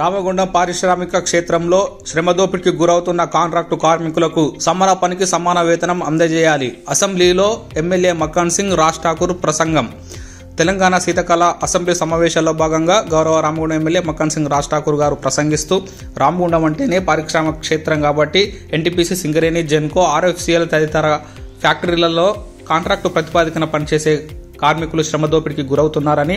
రామగుండం పారిశ్రామిక క్షేత్రంలో శ్రమదోపిడికి గురవుతున్న కాంట్రాక్టు కార్మికులకు సమాన పనికి సమాన వేతనం అందజేయాలి. అసెంబ్లీలో ఎమ్మెల్యే మక్కన్ సింగ్ రాజ్ ఠాకూర్ ప్రసంగం. తెలంగాణ శీతకాల అసెంబ్లీ సమావేశాల్లో భాగంగా గౌరవ రామగుండం ఎమ్మెల్యే మక్కన్ సింగ్ రాజ్ ఠాకూర్ గారు ప్రసంగిస్తూ, రామగుండం అంటేనే పారిశ్రామిక క్షేత్రం కాబట్టి ఎన్టీపీసీ, సింగరేణి, జెన్కో, ఆర్ఎఫ్సిఎల్ తదితర ఫ్యాక్టరీలలో కాంట్రాక్టు ప్రతిపాదికన పనిచేసే కార్మికులు శ్రమదోపిడికి గురవుతున్నారని,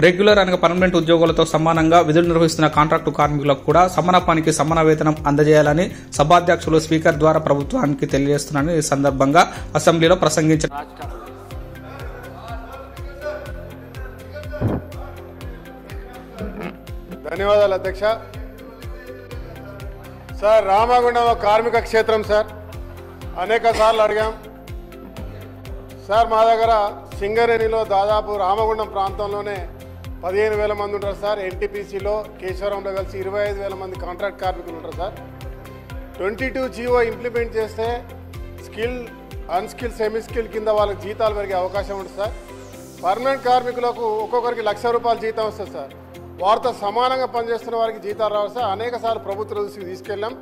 రెగ్యులర్ అనగా పర్మనెంట్ ఉద్యోగులతో సమానంగా విధులు నిర్వహిస్తున్న కాంట్రాక్టు కార్మికులకు కూడా సమాన పనికి సమాన వేతనం అందజేయాలని సభాధ్యక్షులు స్పీకర్ ద్వారా ప్రభుత్వానికి తెలియజేస్తున్నారని ఈ సందర్భంగా అసెంబ్లీలో ప్రసంగించారు. ధన్యవాదాలు అధ్యక్ష. సార్, రామగుండం కార్మిక క్షేత్రం సార్, అనేక సార్లు అడిగాం సార్. మా దగ్గర సింగరేణిలో దాదాపు రామగుండం ప్రాంతంలోనే 15,000 మంది ఉంటారు సార్. ఎన్టీపీసీలో కేశవరంలో కలిసి 25,000 మంది కాంట్రాక్ట్ కార్మికులు ఉంటారు సార్. 22 జీవో ఇంప్లిమెంట్ చేస్తే స్కిల్, అన్స్కిల్, సెమీ స్కిల్ కింద వాళ్ళకి జీతాలు పెరిగే అవకాశం ఉంటుంది సార్. పర్మనెంట్ కార్మికులకు ఒక్కొక్కరికి ₹1,00,000 జీతం వస్తుంది సార్. వారితో సమానంగా పనిచేస్తున్న వారికి జీతాలు రావు సార్. అనేక సార్లు ప్రభుత్వ దృష్టికి తీసుకెళ్ళాం.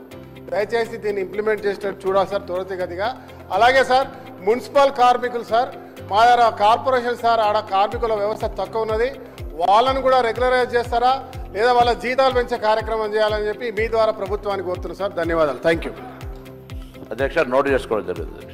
దయచేసి దీన్ని ఇంప్లిమెంట్ చేసేటట్టు చూడాలి సార్ త్వరితగతిగా. అలాగే సార్, మున్సిపల్ కార్మికులు సార్, మా దగ్గర కార్పొరేషన్ సార్, ఆడ కార్మికుల వ్యవస్థ తక్కువ ఉన్నది. వాళ్ళను కూడా రెగ్యులరైజ్ చేస్తారా లేదా వాళ్ళ జీతాలు పెంచే కార్యక్రమం చేయాలని చెప్పి మీ ద్వారా ప్రభుత్వానికి కోరుతున్నాను సార్. ధన్యవాదాలు. థ్యాంక్ యూ అధ్యక్ష. నోట్ చేసుకోవడం జరుగుతుంది.